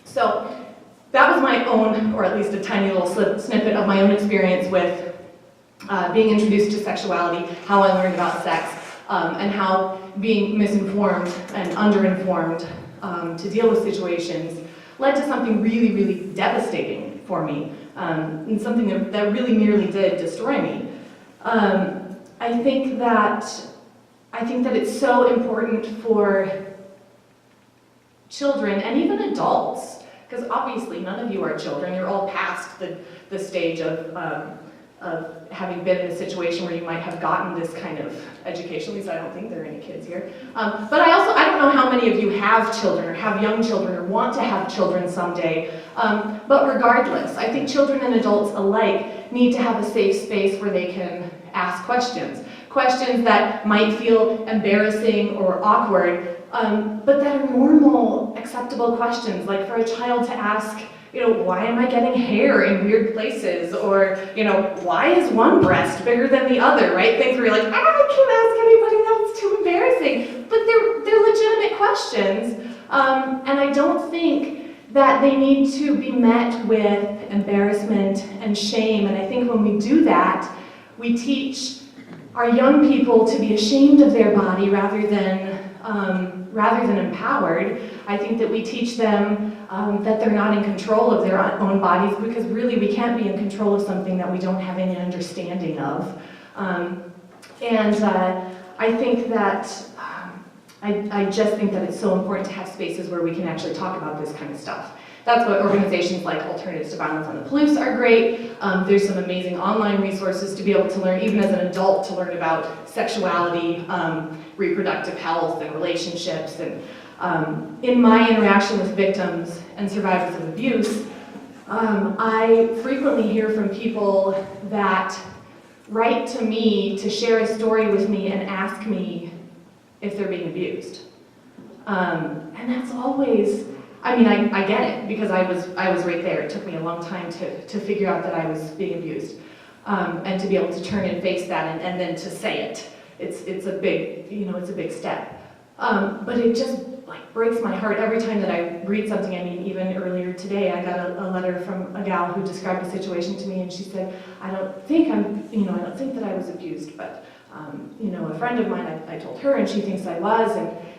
So that was my own, or at least a tiny little snippet of my own experience with being introduced to sexuality, how I learned about sex, and how being misinformed and underinformed to deal with situations led to something really, really devastating for me, and something that really nearly did destroy me. I think that it's so important for children and even adults, because obviously none of you are children, you're all past the stage of having been in a situation where you might have gotten this kind of education. At least I don't think there are any kids here. But I don't know how many of you have children or have young children or want to have children someday. But regardless, I think children and adults alike need to have a safe space where they can ask questions. Questions that might feel embarrassing or awkward, but that are normal, acceptable questions, like for a child to ask, why am I getting hair in weird places? Or, why is one breast bigger than the other, right? Things where you're like, I can't ask anybody that, it's too embarrassing. But they're legitimate questions, and I don't think that they need to be met with embarrassment and shame. And I think when we do that, we teach our young people to be ashamed of their body rather than empowered. I think that we teach them that they're not in control of their own bodies, because really we can't be in control of something that we don't have any understanding of. I think that I just think that it's so important to have spaces where we can actually talk about this kind of stuff. That's what organizations like Alternatives to Violence on the Palouse are great. There's some amazing online resources to be able to learn, even as an adult, to learn about sexuality, reproductive health, and relationships. And in my interaction with victims and survivors of abuse, I frequently hear from people that write to me to share a story with me and ask me if they're being abused. And that's always, I get it, because I was right there. It took me a long time to figure out that I was being abused, and to be able to turn and face that and then to say it. It's a big step. But it just breaks my heart every time that I read something. Even earlier today, I got a letter from a gal who described a situation to me, and she said, I don't think that I was abused, but a friend of mine, I told her, and she thinks I was,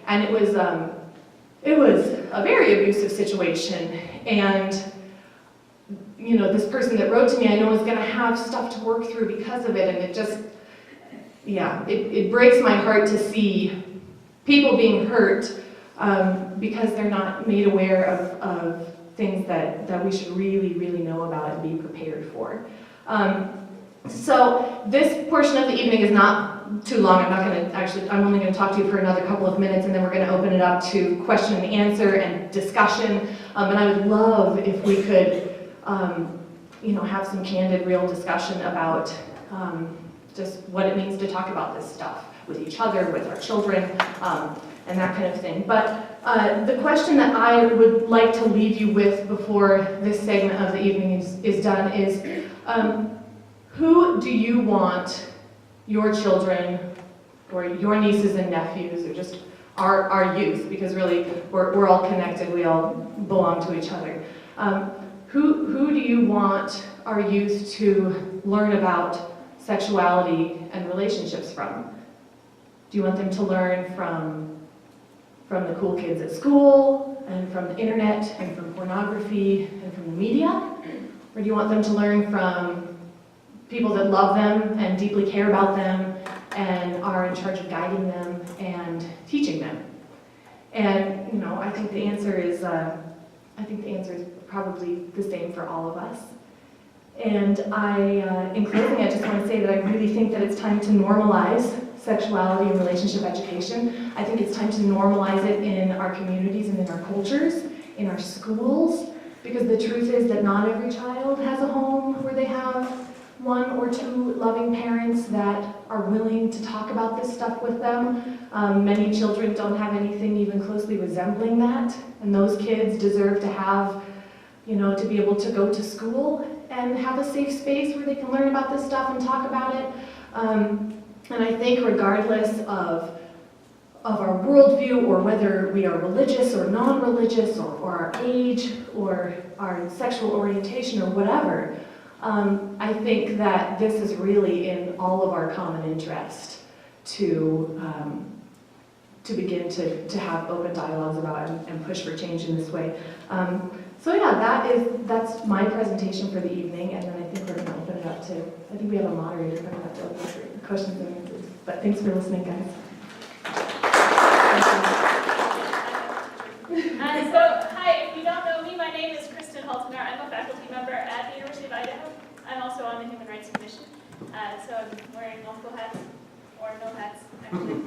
and it was a very abusive situation. And this person that wrote to me, I know is going to have stuff to work through because of it, and it just, it breaks my heart to see people being hurt because they're not made aware of things that we should really, really know about and be prepared for. So this portion of the evening is not too long. I'm only going to talk to you for another couple of minutes, and then we're going to open it up to question and answer and discussion. And I would love if we could, have some candid, real discussion about just what it means to talk about this stuff with each other, with our children, and that kind of thing. But the question that I would like to leave you with before this segment of the evening is done is, who do you want your children or your nieces and nephews, or just our youth, because really we're all connected, we all belong to each other. Who do you want our youth to learn about sexuality and relationships from? Do you want them to learn from the cool kids at school, and from the internet, and from pornography, and from the media? Or do you want them to learn from people that love them and deeply care about them and are in charge of guiding them and teaching them? And I think the answer is probably the same for all of us. And in closing, I just want to say that I really think that it's time to normalize sexuality and relationship education. I think it's time to normalize it in our communities and in our cultures, in our schools, because the truth is that not every child has a home where they have one or two loving parents that are willing to talk about this stuff with them. Many children don't have anything even closely resembling that, and those kids deserve to have, to be able to go to school and have a safe space where they can learn about this stuff and talk about it. And I think regardless of our worldview, or whether we are religious or non-religious, or our age, or our sexual orientation, or whatever. I think that this is really in all of our common interest to begin to have open dialogues about and push for change in this way. So yeah, that's my presentation for the evening, and then I think we're going to open it up to, I think we have a moderator coming up to open it for questions and answers. But thanks for listening, guys. Hi, if you don't know me, my name is Kristen Haltener. I'm a faculty member at the University of Idaho. I'm also on the Human Rights Commission, so I'm wearing multiple hats, or no hats, actually.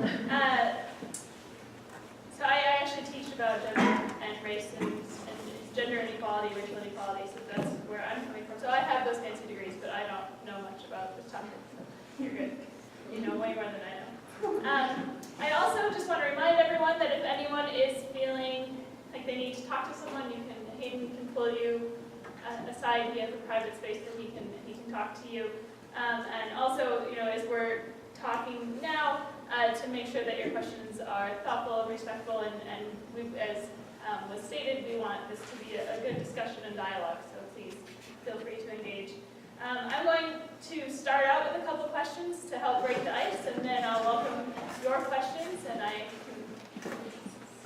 So I actually teach about gender and race and gender inequality, racial inequality, so that's where I'm coming from. So I have those fancy degrees, but I don't know much about this topic, so you're good. You know way more than I know. I also just want to remind everyone that if anyone is feeling like they need to talk to someone, Hayden can pull you aside. He has a private space that he can talk to you. And also, as we're talking now, to make sure that your questions are thoughtful, respectful, and as was stated, we want this to be a good discussion and dialogue, so please feel free to engage. I'm going to start out with a couple questions to help break the ice, and then I'll welcome your questions, and I can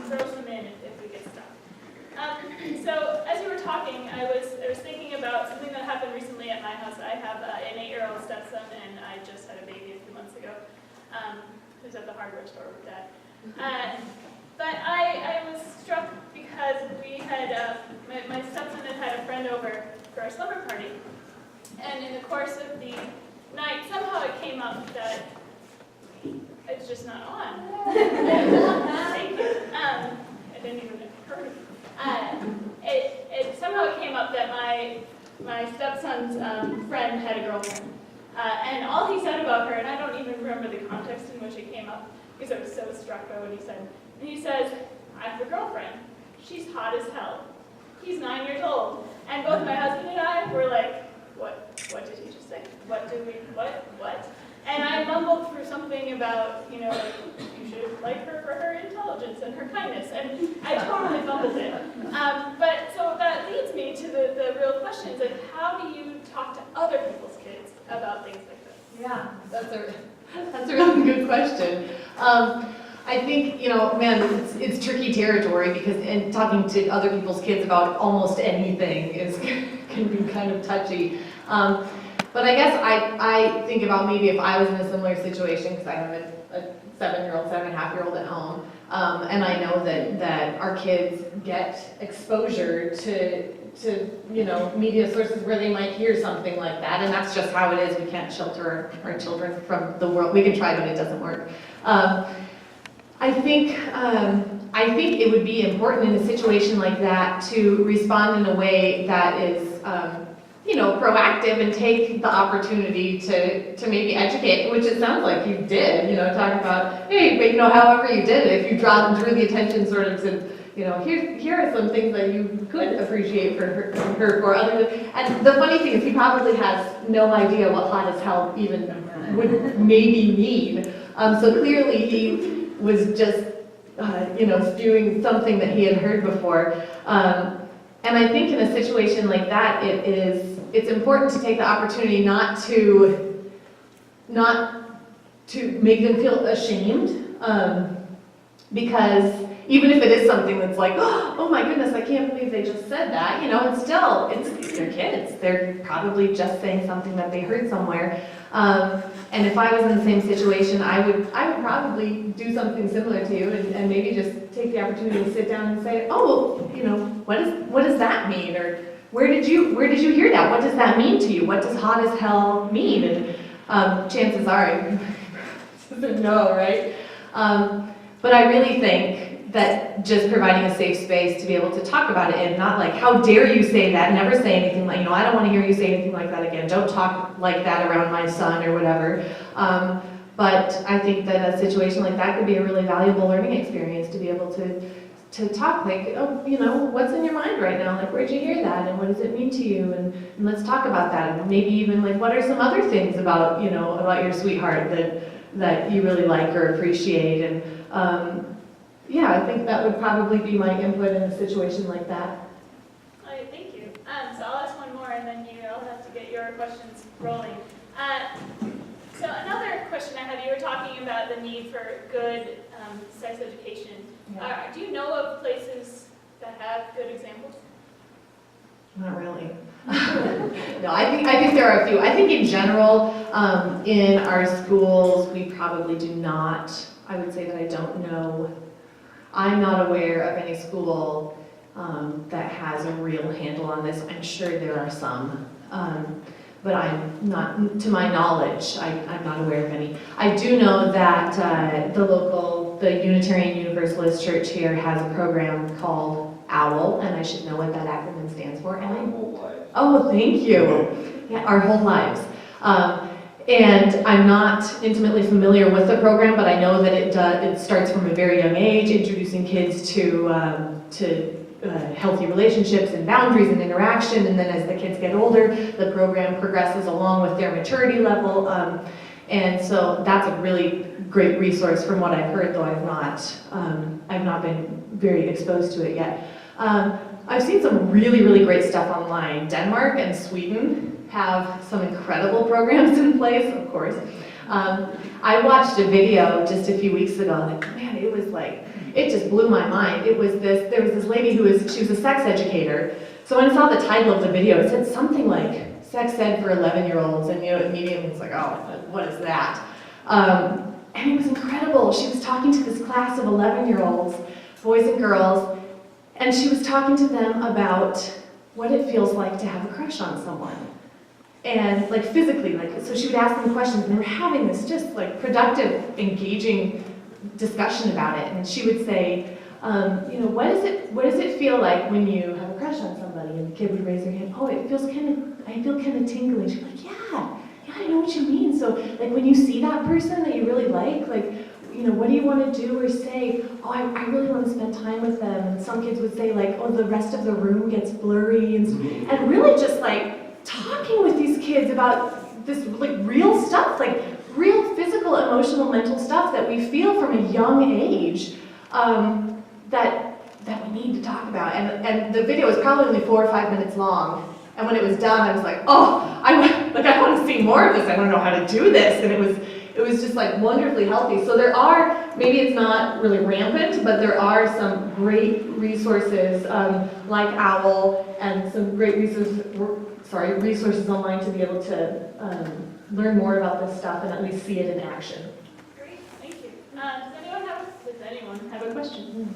throw some in if we get stuck. So as you were talking, I was thinking about something that happened recently at my house. I have an 8-year-old stepson, and I just had a baby a few months ago, who's at the hardware store with Dad. But I was struck because we had, my stepson had a friend over for a slumber party, and in the course of the night, somehow it came up that it's just not on. Thank you. I didn't even heard of it. Somehow it came up that my stepson's friend had a girlfriend. And all he said about her, and I don't even remember the context in which it came up, because I was so struck by what he said. And he says, I have a girlfriend. She's hot as hell. He's 9 years old. And both my husband and I were like, what did he just say? What? And I mumbled through something about, you should like her for her intelligence and her kindness. And I totally fumbled it. But so that leads me to the real question, is like, how do you talk to other people's kids about things like this? Yeah, that's a really good question. I think, it's tricky territory because talking to other people's kids about almost anything can be kind of touchy. But I guess I think about maybe if I was in a similar situation, because I have a 7.5-year-old at home, and I know that our kids get exposure to media sources where they might hear something like that, and that's just how it is. We can't shelter our children from the world. We can try, but it doesn't work. I think it would be important in a situation like that to respond in a way that is, proactive and take the opportunity to maybe educate, which it sounds like you did. Talk about, hey, but however you did it, if you drew the attention sort of to, here are some things that you could appreciate for her for other than, and the funny thing is he probably has no idea what hot as hell even would maybe mean. So clearly he was just, spewing something that he had heard before. And I think in a situation like that, it's important to take the opportunity not to make them feel ashamed, because even if it is something that's like, oh my goodness, I can't believe they just said that, it's their kids. They're probably just saying something that they heard somewhere. And if I was in the same situation, I would probably do something similar to you and maybe just take the opportunity to sit down and say, what does that mean? Or where did you hear that? What does that mean to you? What does hot as hell mean? And chances are, no, right? But I really think that just providing a safe space to be able to talk about it, and not like, how dare you say that, never say anything like, I don't want to hear you say anything like that again, don't talk like that around my son or whatever. But I think that a situation like that could be a really valuable learning experience to be able to talk like, what's in your mind right now? Like, where'd you hear that? And what does it mean to you? And let's talk about that. And maybe even like, what are some other things about your sweetheart that you really like or appreciate? And yeah, I think that would probably be my input in a situation like that. All right, thank you. So I'll ask one more, and then you'll have to get your questions rolling. So another question I had, you were talking about the need for good sex education. Do you know of places that have good examples? Not really. No, I think there are a few. I think in general, in our schools, we probably do not. I would say that I don't know. I'm not aware of any school that has a real handle on this. I'm sure there are some, but I'm not, to my knowledge, I'm not aware of any. I do know that the Unitarian Universalist Church here has a program called OWL, and I should know what that acronym stands for. Oh, thank you. Yeah, our whole lives. And I'm not intimately familiar with the program, but I know that it starts from a very young age, introducing kids to healthy relationships and boundaries and interaction, and then as the kids get older, the program progresses along with their maturity level. And so that's a really great resource from what I've heard, though I've not been very exposed to it yet. I've seen some really, really great stuff online. Denmark and Sweden have some incredible programs in place, of course. I watched a video just a few weeks ago, and man, it just blew my mind. There was this lady she was a sex educator. So when I saw the title of the video, it said something like sex ed for 11-year-olds, and immediately it's like, oh, what is that? And it was incredible. She was talking to this class of 11-year-olds, boys and girls, and she was talking to them about what it feels like to have a crush on someone. And physically, so she would ask them questions, and they were having this just productive, engaging discussion about it. And she would say, what does it feel like when you have a crush on somebody? And the kid would raise their hand, oh, I feel kind of tingly. She'd be like, yeah, I know what you mean. So when you see that person that you really like, what do you want to do or say? Oh, I really want to spend time with them. And some kids would say oh, the rest of the room gets blurry, and really just talking with these kids about this real stuff, real physical, emotional, mental stuff that we feel from a young age, that we need to talk about. And the video was probably only 4 or 5 minutes long. And when it was done, I was like, oh, I want to see more of this. I want to know how to do this. And it was just wonderfully healthy. So there are, maybe it's not really rampant, but there are some great resources like OWL and some great resources online to be able to learn more about this stuff and at least see it in action. Great, thank you. Does anyone have a question?